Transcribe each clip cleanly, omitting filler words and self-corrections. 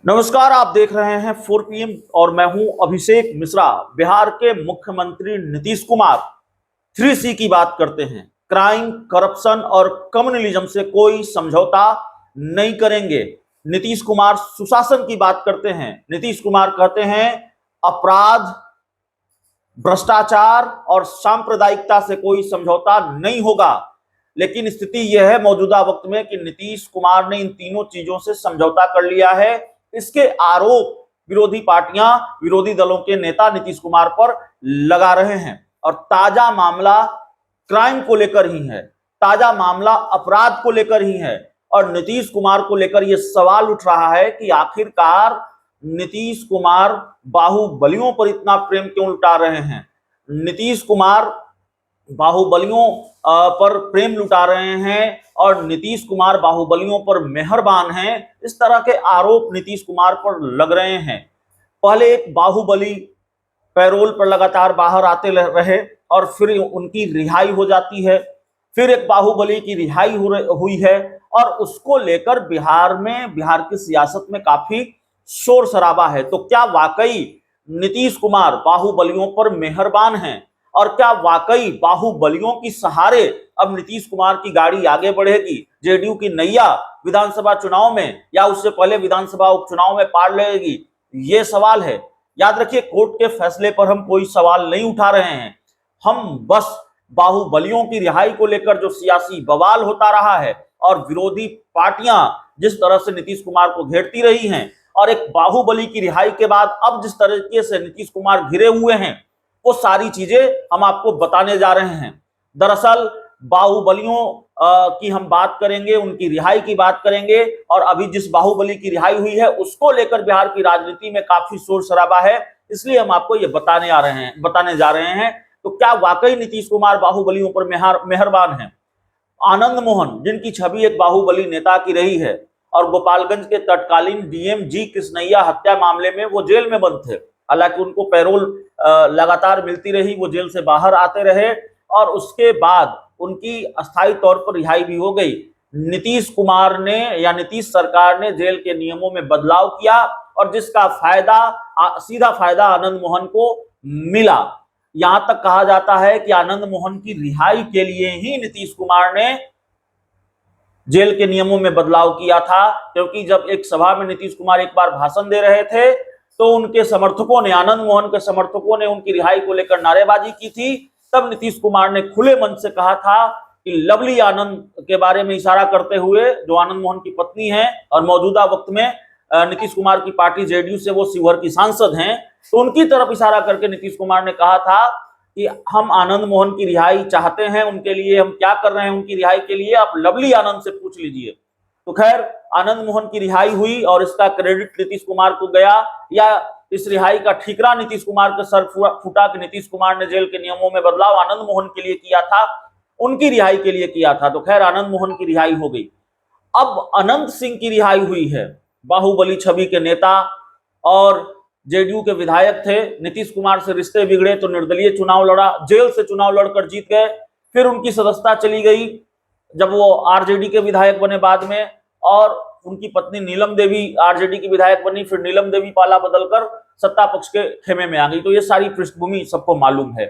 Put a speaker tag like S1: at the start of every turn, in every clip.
S1: नमस्कार, आप देख रहे हैं 4 PM और मैं हूं अभिषेक मिश्रा। बिहार के मुख्यमंत्री नीतीश कुमार 3C की बात करते हैं। क्राइम, करप्शन और कम्युनलिज्म से कोई समझौता नहीं करेंगे। नीतीश कुमार सुशासन की बात करते हैं। नीतीश कुमार कहते हैं अपराध, भ्रष्टाचार और सांप्रदायिकता से कोई समझौता नहीं होगा। लेकिन स्थिति यह है मौजूदा वक्त में कि नीतीश कुमार ने इन तीनों चीजों से समझौता कर लिया है। इसके आरोप विरोधी पार्टियां, विरोधी दलों के नेता नीतीश कुमार पर लगा रहे हैं और ताजा मामला क्राइम को लेकर ही है, ताजा मामला अपराध को लेकर ही है। और नीतीश कुमार को लेकर यह सवाल उठ रहा है कि आखिरकार नीतीश कुमार बाहुबलियों पर इतना प्रेम क्यों लुटा रहे हैं। नीतीश कुमार बाहुबलियों पर प्रेम लुटा रहे हैं और नीतीश कुमार बाहुबलियों पर मेहरबान हैं। इस तरह के आरोप नीतीश कुमार पर लग रहे हैं। पहले एक बाहुबली पैरोल पर लगातार बाहर आते रहे और फिर उनकी रिहाई हो जाती है। फिर एक बाहुबली की रिहाई हुई है और उसको लेकर बिहार की सियासत में काफी शोर शराबा है। तो क्या वाकई नीतीश कुमार बाहुबलियों पर मेहरबान हैं और क्या वाकई बाहुबलियों की सहारे अब नीतीश कुमार की गाड़ी आगे बढ़ेगी, जेडीयू की नैया विधानसभा चुनाव में या उससे पहले विधानसभा उपचुनाव में पार लेगी? ये सवाल है। याद रखिए, कोर्ट के फैसले पर हम कोई सवाल नहीं उठा रहे हैं। हम बस बाहुबलियों की रिहाई को लेकर जो सियासी बवाल होता रहा है और विरोधी पार्टियां जिस तरह से नीतीश कुमार को घेरती रही हैं और एक बाहुबली की रिहाई के बाद अब जिस तरीके से नीतीश कुमार घिरे हुए हैं, वो सारी चीजें हम आपको बताने जा रहे हैं। दरअसल बाहुबलियों की हम बात करेंगे, उनकी रिहाई की बात करेंगे और अभी जिस बाहुबली की रिहाई हुई है उसको लेकर बिहार की राजनीति में काफी शोर शराबा है। इसलिए हम आपको ये बताने जा रहे हैं। तो क्या वाकई नीतीश कुमार बाहुबलियों पर मेहरबान हैं? आनंद मोहन, जिनकी छवि एक बाहुबली नेता की रही है और गोपालगंज के तत्कालीन डीएम जी कृष्णैया हत्या मामले में वो जेल में बंद थे। हालांकि उनको पैरोल लगातार मिलती रही, वो जेल से बाहर आते रहे और उसके बाद उनकी अस्थायी तौर पर रिहाई भी हो गई। नीतीश कुमार ने या नीतीश सरकार ने जेल के नियमों में बदलाव किया और जिसका सीधा फायदा आनंद मोहन को मिला। यहां तक कहा जाता है कि आनंद मोहन की रिहाई के लिए ही नीतीश कुमार ने जेल के नियमों में बदलाव किया था, क्योंकि जब एक सभा में नीतीश कुमार एक बार भाषण दे रहे थे तो उनके समर्थकों ने, आनंद मोहन के समर्थकों ने उनकी रिहाई को लेकर नारेबाजी की थी। तब नीतीश कुमार ने खुले मन से कहा था कि लवली आनंद के बारे में इशारा करते हुए, जो आनंद मोहन की पत्नी है और मौजूदा वक्त में नीतीश कुमार की पार्टी जेडीयू से वो शिवहर की सांसद हैं, तो उनकी तरफ इशारा करके नीतीश कुमार ने कहा था कि हम आनंद मोहन की रिहाई चाहते हैं, उनके लिए हम क्या कर रहे हैं उनकी रिहाई के लिए, आप लवली आनंद से पूछ लीजिए। तो खैर, आनंद मोहन की रिहाई हुई और इसका क्रेडिट नीतीश कुमार को गया, या इस रिहाई का ठीकरा नीतीश कुमार के सर फूटा कि नीतीश कुमार ने जेल के नियमों में बदलाव आनंद मोहन के लिए किया था, उनकी रिहाई के लिए किया था। तो खैर, आनंद मोहन की रिहाई हो गई। अब अनंत सिंह की रिहाई हुई है। बाहुबली छवि के नेता और जेडीयू के विधायक थे। नीतीश कुमार से रिश्ते बिगड़े तो निर्दलीय चुनाव लड़ा, जेल से चुनाव लड़कर जीत गए। फिर उनकी सदस्यता चली गई जब वो आरजेडी के विधायक बने बाद में, और उनकी पत्नी नीलम देवी आरजेडी की विधायक बनी। फिर नीलम देवी पाला बदलकर सत्ता पक्ष के खेमे में आ गई। तो ये सारी पृष्ठभूमि सबको मालूम है।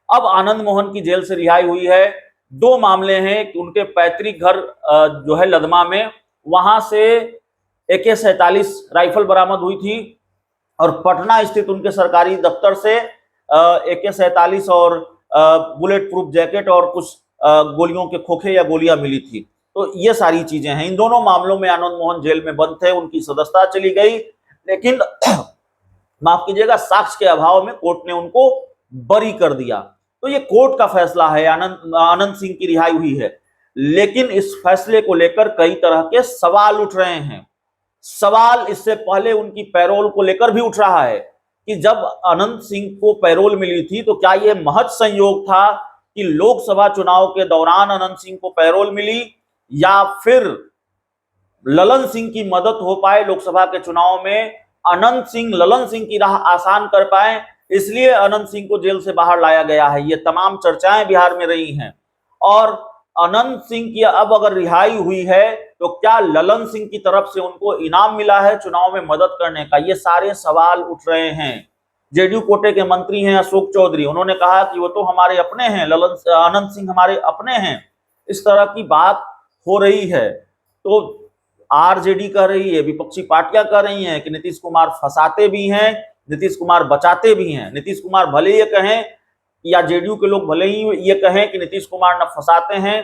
S1: अब आनंद मोहन की जेल से रिहाई हुई है। दो मामले हैं कि उनके पैतृक घर जो है लदमा में, वहां से AK-47 राइफल बरामद हुई थी और पटना स्थित उनके सरकारी दफ्तर से AK-47 और बुलेट प्रूफ जैकेट और कुछ गोलियों के खोखे या गोलियां मिली थी। तो ये सारी चीजें हैं। इन दोनों मामलों में आनंद मोहन जेल में बंद थे, उनकी सदस्यता चली गई, लेकिन माफ कीजिएगा, साक्ष्य के अभाव में कोर्ट ने उनको बरी कर दिया। तो ये कोर्ट का फैसला है। आनंद सिंह की रिहाई हुई है, लेकिन इस फैसले को लेकर कई तरह के सवाल उठ रहे हैं। सवाल इससे पहले उनकी पैरोल को लेकर भी उठ रहा है कि जब अनंत सिंह को पैरोल मिली थी तो क्या यह महज संयोग था कि लोकसभा चुनाव के दौरान अनंत सिंह को पैरोल मिली, या फिर ललन सिंह की मदद हो पाए लोकसभा के चुनाव में, अनंत सिंह ललन सिंह की राह आसान कर पाए, इसलिए अनंत सिंह को जेल से बाहर लाया गया है। ये तमाम चर्चाएं बिहार में रही हैं और अनंत सिंह की अब अगर रिहाई हुई है तो क्या ललन सिंह की तरफ से उनको इनाम मिला है चुनाव में मदद करने का? ये सारे सवाल उठ रहे हैं। जेडीयू कोटे के मंत्री हैं अशोक चौधरी, उन्होंने कहा कि वो तो हमारे अपने हैं, अनंत सिंह हमारे अपने हैं। इस तरह की बात हो रही है। तो आरजेडी कह रही है, विपक्षी पार्टियां कह रही हैं कि नीतीश कुमार फंसाते भी हैं, नीतीश कुमार बचाते भी हैं। नीतीश कुमार भले ये कहें या जेडीयू के लोग भले ही ये कहें कि नीतीश कुमार न फंसाते हैं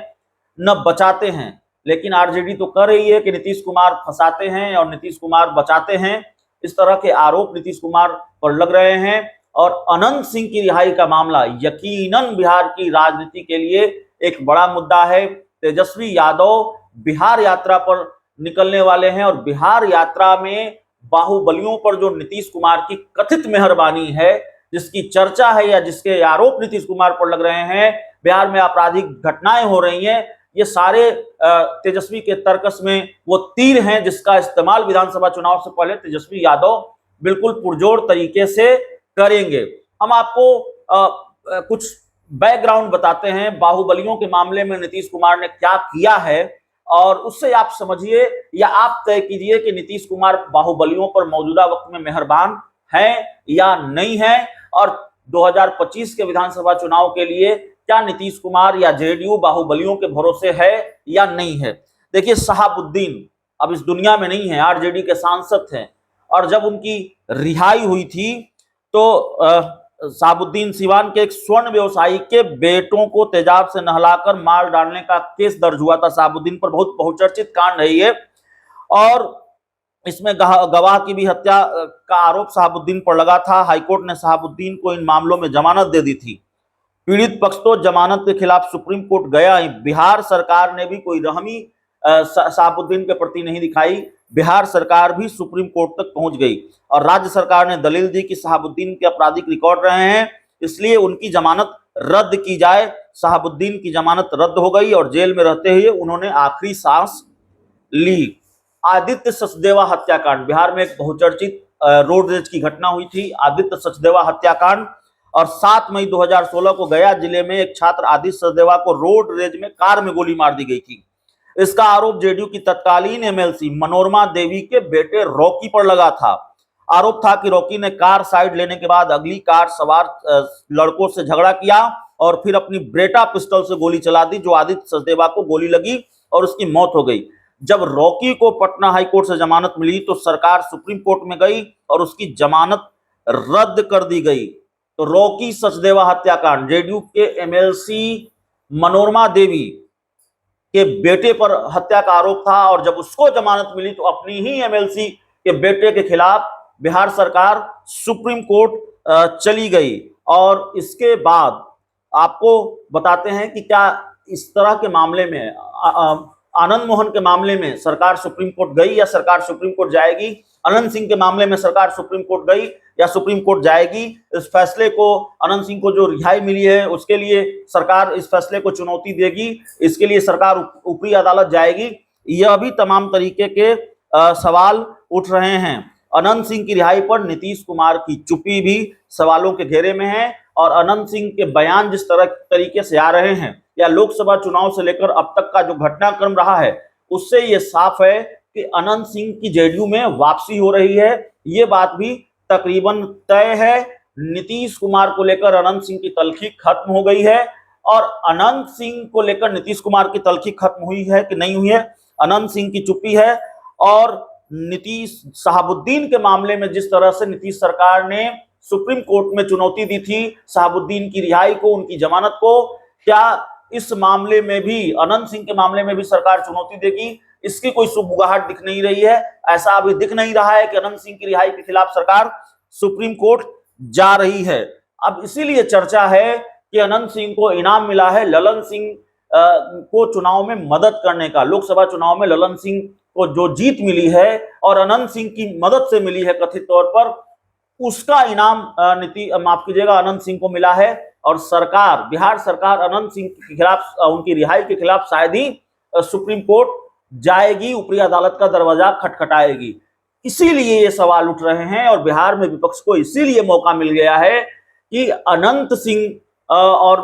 S1: न बचाते हैं, लेकिन आरजेडी तो कह रही है कि नीतीश कुमार फंसाते हैं और नीतीश कुमार बचाते हैं। इस तरह के आरोप नीतीश कुमार पर लग रहे हैं। और अनंत सिंह की रिहाई का मामला यकीनन बिहार की राजनीति के लिए एक बड़ा मुद्दा है। तेजस्वी यादव बिहार यात्रा पर निकलने वाले हैं और बिहार यात्रा में बाहुबलियों पर जो नीतीश कुमार की कथित मेहरबानी है, जिसकी चर्चा है या जिसके आरोप नीतीश कुमार पर लग रहे हैं, बिहार में आपराधिक घटनाएं हो रही हैं, ये सारे तेजस्वी के तर्कस में वो तीर हैं जिसका इस्तेमाल विधानसभा चुनाव से पहले तेजस्वी यादव बिल्कुल पुरजोर तरीके से करेंगे। हम आपको कुछ बैकग्राउंड बताते हैं बाहुबलियों के मामले में नीतीश कुमार ने क्या किया है, और उससे आप समझिए या आप तय कीजिए कि नीतीश कुमार बाहुबलियों पर मौजूदा वक्त में मेहरबान हैं या नहीं है। और 2025 के विधानसभा चुनाव के लिए क्या नीतीश कुमार या जेडीयू बाहुबलियों के भरोसे है या नहीं है। देखिए, शहाबुद्दीन अब इस दुनिया में नहीं है, आरजेडी के सांसद हैं, और जब उनकी रिहाई हुई थी तो शहाबुद्दीन सिवान के एक स्वर्ण व्यवसायी के बेटों को तेजाब से नहलाकर मार डालने का केस दर्ज हुआ था। शहाबुद्दीन पर बहुत बहुचर्चित कांड है ये, और इसमें गवाह की भी हत्या का आरोप शहाबुद्दीन पर लगा था। हाईकोर्ट ने शहाबुद्दीन को इन मामलों में जमानत दे दी थी। पीड़ित पक्ष तो जमानत के खिलाफ सुप्रीम कोर्ट गया ही। बिहार सरकार ने भी कोई रहमी शहाबुद्दीन के प्रति नहीं दिखाई। बिहार सरकार भी सुप्रीम कोर्ट तक पहुंच गई और राज्य सरकार ने दलील दी कि शहाबुद्दीन के आपराधिक रिकॉर्ड रहे हैं, इसलिए उनकी जमानत रद्द की जाए। शहाबुद्दीन की जमानत रद्द हो गई और जेल में रहते हुए उन्होंने आखिरी सांस ली। आदित्य सचदेवा हत्याकांड, बिहार में एक बहुचर्चित रोड रेज की घटना हुई थी, आदित्य सचदेवा हत्याकांड। और 7 मई 2016 को गया जिले में एक छात्र आदित्य सचदेवा को रोड रेज में कार में गोली मार दी गई थी। इसका आरोप जेडीयू की तत्कालीन एमएलसी मनोरमा देवी के बेटे रॉकी पर लगा था। आरोप था कि रॉकी ने कार साइड लेने के बाद अगली कार सवार लड़कों से झगड़ा किया और फिर अपनी ब्रेटा पिस्टल से गोली चला दी, जो आदित्य सचदेवा को गोली लगी और उसकी मौत हो गई। जब रॉकी को पटना हाईकोर्ट से जमानत मिली तो सरकार सुप्रीम कोर्ट में गई और उसकी जमानत रद्द कर दी गई। तो रॉकी सचदेवा हत्याकांड, जेडीयू के एमएलसी मनोरमा देवी के बेटे पर हत्या का आरोप था, और जब उसको जमानत मिली तो अपनी ही एमएलसी के बेटे के खिलाफ बिहार सरकार सुप्रीम कोर्ट चली गई। और इसके बाद आपको बताते हैं कि क्या इस तरह के मामले में आनंद मोहन के मामले में सरकार सुप्रीम कोर्ट गई या सरकार सुप्रीम कोर्ट जाएगी, अनंत सिंह के मामले में सरकार सुप्रीम कोर्ट गई या सुप्रीम कोर्ट जाएगी। इस फैसले को, अनंत सिंह को जो रिहाई मिली है उसके लिए सरकार इस फैसले को चुनौती देगी, इसके लिए सरकार ऊपरी अदालत जाएगी। यह भी तमाम तरीके के सवाल उठ रहे हैं। अनंत सिंह की रिहाई पर नीतीश कुमार की चुप्पी भी सवालों के घेरे में है, और अनंत सिंह के बयान जिस तरीके से आ रहे हैं या लोकसभा चुनाव से लेकर अब तक का जो घटनाक्रम रहा है, उससे यह साफ है कि अनंत सिंह की जेडीयू में वापसी हो रही है। ये बात भी तकरीबन तय है। नीतीश कुमार को लेकर अनंत सिंह की तल्खी खत्म हो गई है, और अनंत सिंह को लेकर नीतीश कुमार की तल्खी खत्म हुई है कि नहीं हुई है, अनंत सिंह की चुप्पी है। और नीतीश शहाबुद्दीन के मामले में जिस तरह से नीतीश सरकार ने सुप्रीम कोर्ट में चुनौती दी थी शहाबुद्दीन की रिहाई को, उनकी जमानत को, क्या इस मामले में भी, अनंत सिंह के मामले में भी सरकार चुनौती देगी? इसकी कोई सुबुगाहट दिख नहीं रही है। ऐसा अभी दिख नहीं रहा है कि अनंत सिंह की रिहाई के खिलाफ सरकार सुप्रीम कोर्ट जा रही है। अब इसीलिए चर्चा है कि अनंत सिंह को इनाम मिला है ललन सिंह को चुनाव में मदद करने का। लोकसभा चुनाव में ललन सिंह को जो जीत मिली है और अनंत सिंह की मदद से मिली है कथित तौर पर, उसका इनाम माफ कीजिएगा, अनंत सिंह को मिला है। और सरकार, बिहार सरकार अनंत सिंह के खिलाफ, उनकी रिहाई के खिलाफ शायद ही सुप्रीम कोर्ट जाएगी, ऊपरी अदालत का दरवाजा खटखटाएगी। इसीलिए ये सवाल उठ रहे हैं और बिहार में विपक्ष को इसीलिए मौका मिल गया है कि अनंत सिंह और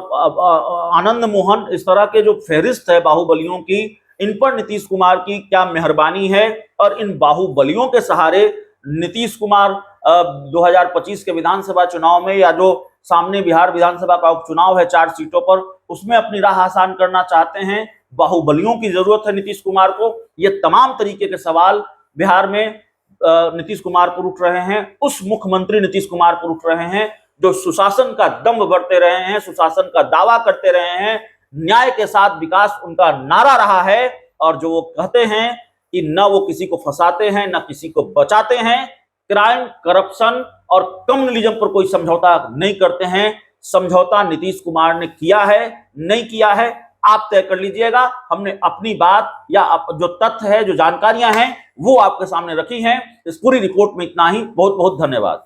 S1: आनंद मोहन, इस तरह के जो फहरिस्त है बाहुबलियों की, इन पर नीतीश कुमार की क्या मेहरबानी है। और इन बाहुबलियों के सहारे नीतीश कुमार 2025 के विधानसभा चुनाव में, या जो सामने बिहार विधानसभा का उपचुनाव है 4 सीटों पर, उसमें अपनी राह आसान करना चाहते हैं। बाहुबलियों की जरूरत है नीतीश कुमार को। ये तमाम तरीके के सवाल बिहार में नीतीश कुमार पर उठ रहे हैं, उस मुख्यमंत्री नीतीश कुमार पर उठ रहे हैं जो सुशासन का दम्भ बढ़ते रहे हैं, सुशासन का दावा करते रहे हैं, न्याय के साथ विकास उनका नारा रहा है। और जो वो कहते हैं कि न वो किसी को फंसाते हैं न किसी को बचाते हैं, क्राइम, करप्शन और कम्युनलिज्म पर कोई समझौता नहीं करते हैं। समझौता नीतीश कुमार ने किया है, नहीं किया है, आप तय कर लीजिएगा। हमने अपनी बात या जो तथ्य है, जो जानकारियां हैं, वो आपके सामने रखी हैं। इस पूरी रिपोर्ट में इतना ही। बहुत बहुत धन्यवाद।